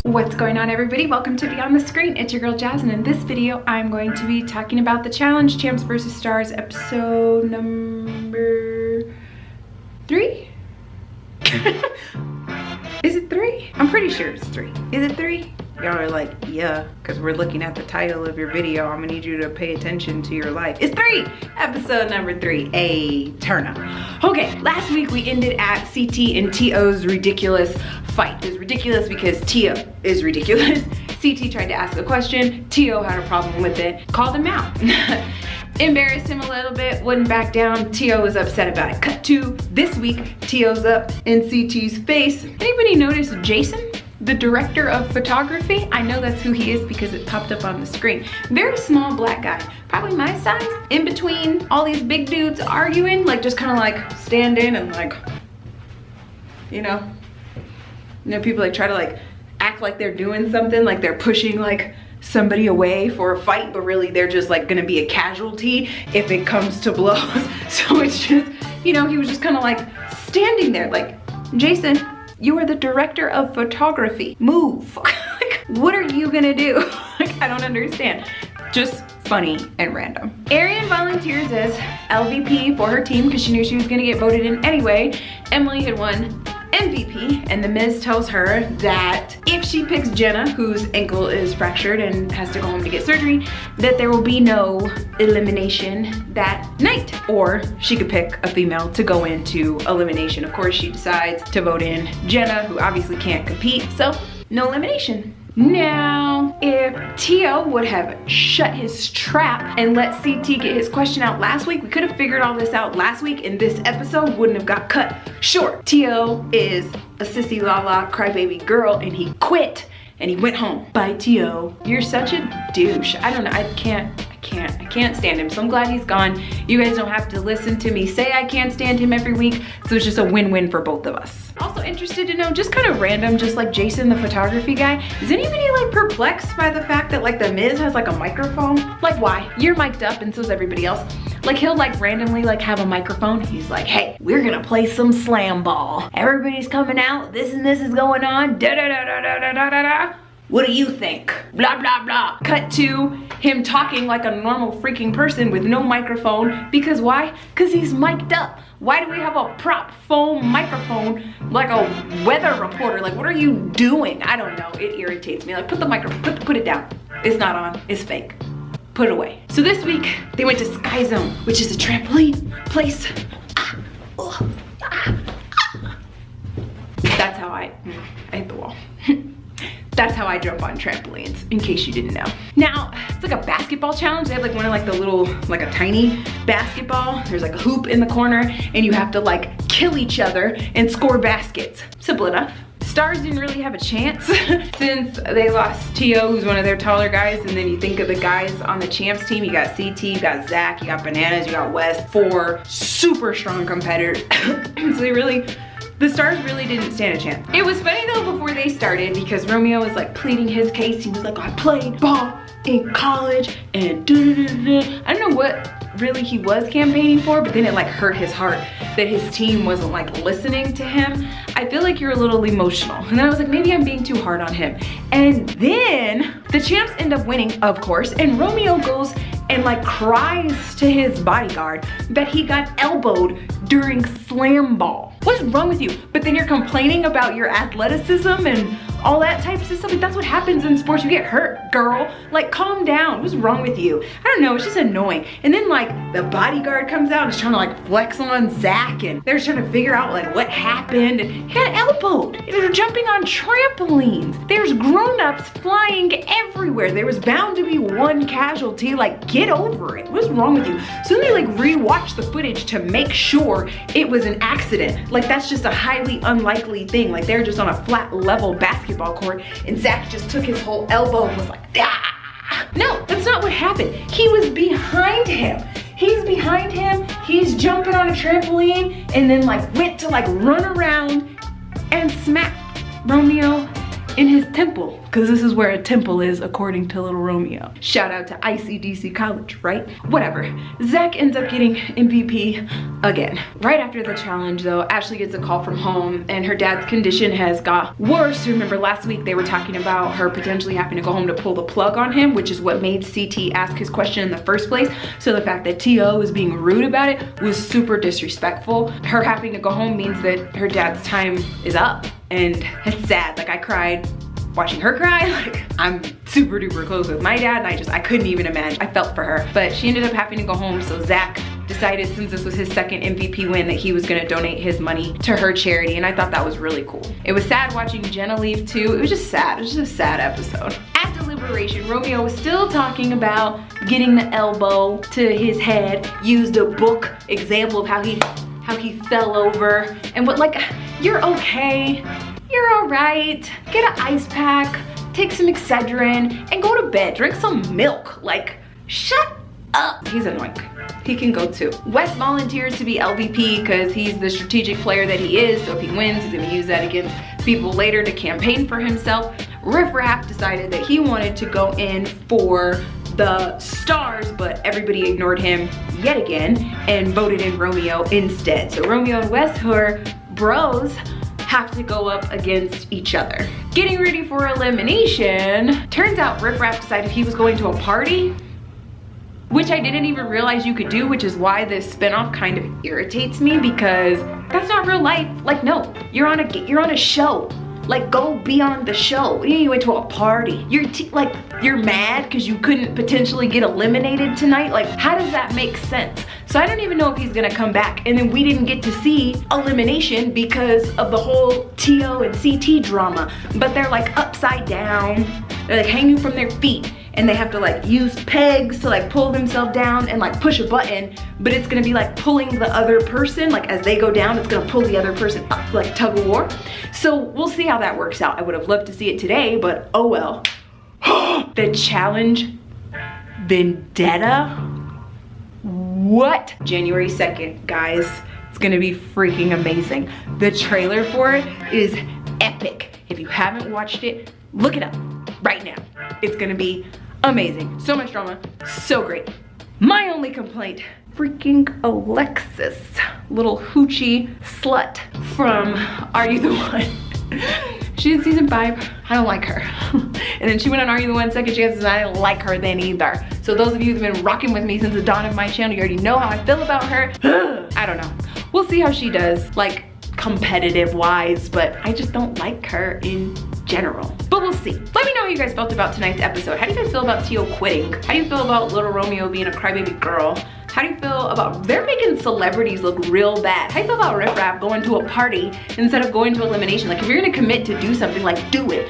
What's going on, everybody? Welcome to Beyond the Screen. It's your girl Jazz, and in this video I'm going to be talking about the challenge Champs vs. Stars episode number 3. Is it 3? I'm pretty sure it's 3. Is it 3? Y'all are like, yeah, because we're looking at the title of your video. I'm gonna need you to pay attention to your life. It's 3! Episode number 3, a turn up. Okay, last week we ended at CT and T.O.'s ridiculous fight. It was ridiculous because T.O. is ridiculous. CT tried to ask a question, T.O. had a problem with it, called him out. Embarrassed him a little bit, wouldn't back down. T.O. was upset about it. Cut to this week, T.O.'s up in CT's face. Anybody notice Jason? The director of photography? I know that's who he is because it popped up on the screen. Very small black guy, probably my size, in between all these big dudes arguing, like just kind of like standing and like, you know, people like try to like act like they're doing something, like they're pushing like somebody away for a fight, but really they're just like gonna be a casualty if it comes to blows. So it's just, you know, he was just kind of like standing there like, Jason, you are the director of photography. Move. Like, what are you gonna do? Like, I don't understand. Just funny and random. Arian volunteers as LVP for her team because she knew she was gonna get voted in anyway. Emily had won MVP, and the Miz tells her that if she picks Jenna, whose ankle is fractured and has to go home to get surgery, that there will be no elimination that night. Or she could pick a female to go into elimination. Of course, she decides to vote in Jenna, who obviously can't compete, so no elimination. Now, if T.O. would have shut his trap and let CT get his question out last week, we could have figured all this out last week and this episode wouldn't have got cut short. T.O. is a sissy la crybaby girl and he quit and he went home. Bye, T.O. You're such a douche. I don't know, I can't stand him. So I'm glad he's gone. You guys don't have to listen to me say I can't stand him every week. So it's just a win-win for both of us. Also interested to know, just kind of random, just like Jason, the photography guy, is anybody like perplexed by the fact that like the Miz has like a microphone? Like, why? You're mic'd up and so's everybody else. Like, he'll like randomly like have a microphone. He's like, hey, we're gonna play some Slamball. Everybody's coming out. This and this is going on. Da da da da da da da da da. What do you think? Blah, blah, blah. Cut to him talking like a normal freaking person with no microphone. Because why? Because he's mic'd up. Why do we have a prop foam microphone like a weather reporter? Like, what are you doing? I don't know. It irritates me. Like, put the microphone, put it down. It's not on. It's fake. Put it away. So this week, they went to Sky Zone, which is a trampoline place. That's how I hit the wall. That's how I jump on trampolines, in case you didn't know. Now, it's like a basketball challenge. They have like one of like the little, like a tiny basketball. There's like a hoop in the corner and you have to like kill each other and score baskets. Simple enough. Stars didn't really have a chance since they lost T.O., who's one of their taller guys, and then you think of the guys on the Champs team, you got CT, you got Zach, you got Bananas, you got West, 4 super strong competitors. So the Stars really didn't stand a chance. It was funny though before they started because Romeo was like pleading his case. He was like, I played ball in college and I don't know what really he was campaigning for, but then it like hurt his heart that his team wasn't like listening to him. I feel like you're a little emotional. And I was like, maybe I'm being too hard on him. And then the Champs end up winning, of course, and Romeo goes and like cries to his bodyguard that he got elbowed during Slamball. What's wrong with you? But then you're complaining about your athleticism and all that types of stuff. Like, that's what happens in sports. You get hurt, girl. Like, calm down. What's wrong with you? I don't know, it's just annoying. And then like the bodyguard comes out and is trying to like flex on Zach, and they're trying to figure out like what happened. And he got elbowed. They're jumping on trampolines. There's grown-ups flying everywhere. There was bound to be one casualty. Like, get over it. What's wrong with you? So then they like rewatch the footage to make sure it was an accident. Like, that's just a highly unlikely thing. Like, they're just on a flat level basketball court and Zach just took his whole elbow and was like, ah. No, that's not what happened. He was behind him. He's behind him. He's jumping on a trampoline and then like went to like run around and smack Romeo in his temple, because this is where a temple is according to Little Romeo. Shout out to ICDC College, right? Whatever. Zach ends up getting MVP again. Right after the challenge though, Ashley gets a call from home and her dad's condition has got worse. Remember last week they were talking about her potentially having to go home to pull the plug on him, which is what made CT ask his question in the first place. So the fact that T.O. was being rude about it was super disrespectful. Her having to go home means that her dad's time is up, and it's sad. Like, I cried watching her cry. Like, I'm super duper close with my dad, and I couldn't even imagine. I felt for her, but she ended up having to go home. So Zach decided, since this was his second MVP win, that he was gonna donate his money to her charity, and I thought that was really cool. It was sad watching Jenna leave too. It was just sad. It was just a sad episode. At Deliberation, Romeo was still talking about getting the elbow to his head, used a book example of how he fell over, and what, like, you're okay, you're all right, get an ice pack, take some Excedrin, and go to bed, drink some milk. Like, shut up. He's annoying. He can go too. Wes volunteers to be LVP because he's the strategic player that he is, so if he wins, he's gonna use that against people later to campaign for himself. Riff Raff decided that he wanted to go in for the stars, but everybody ignored him yet again and voted in Romeo instead. So Romeo and Wes, who are bros, have to go up against each other. Getting ready for elimination, turns out Riff Raff decided he was going to a party, which I didn't even realize you could do, which is why this spinoff kind of irritates me, because that's not real life. Like, no, you're on a show. Like, go be on the show. You went to a party. You're mad because you couldn't potentially get eliminated tonight. Like, how does that make sense? So I don't even know if he's gonna come back. And then we didn't get to see elimination because of the whole T.O. and CT drama. But they're like upside down. They're like hanging from their feet. And they have to like use pegs to like pull themselves down and like push a button, but it's gonna be like pulling the other person, like as they go down, it's gonna pull the other person up, like tug of war. So we'll see how that works out. I would have loved to see it today, but oh well. The challenge vendetta? What? January 2nd, guys. It's gonna be freaking amazing. The trailer for it is epic. If you haven't watched it, look it up right now. It's gonna be amazing. So much drama, so great. My only complaint, freaking Alexis, little hoochie slut from Are You the One? She's in season 5, I don't like her. And then she went on Are You the One Second Chances, and I didn't like her then either. So those of you who've been rocking with me since the dawn of my channel, you already know how I feel about her. I don't know. We'll see how she does, like competitive wise, but I just don't like her in general. But we'll see. Let me know how you guys felt about tonight's episode. How do you guys feel about T.O. quitting? How do you feel about Little Romeo being a crybaby girl? How do you feel about, they're making celebrities look real bad. How do you feel about Riff Raff going to a party instead of going to elimination? Like, if you're gonna commit to do something, like, do it.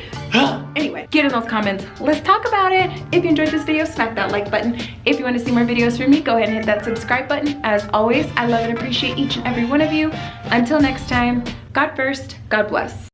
Anyway, get in those comments. Let's talk about it. If you enjoyed this video, smack that like button. If you want to see more videos from me, go ahead and hit that subscribe button. As always, I love and appreciate each and every one of you. Until next time, God first, God bless.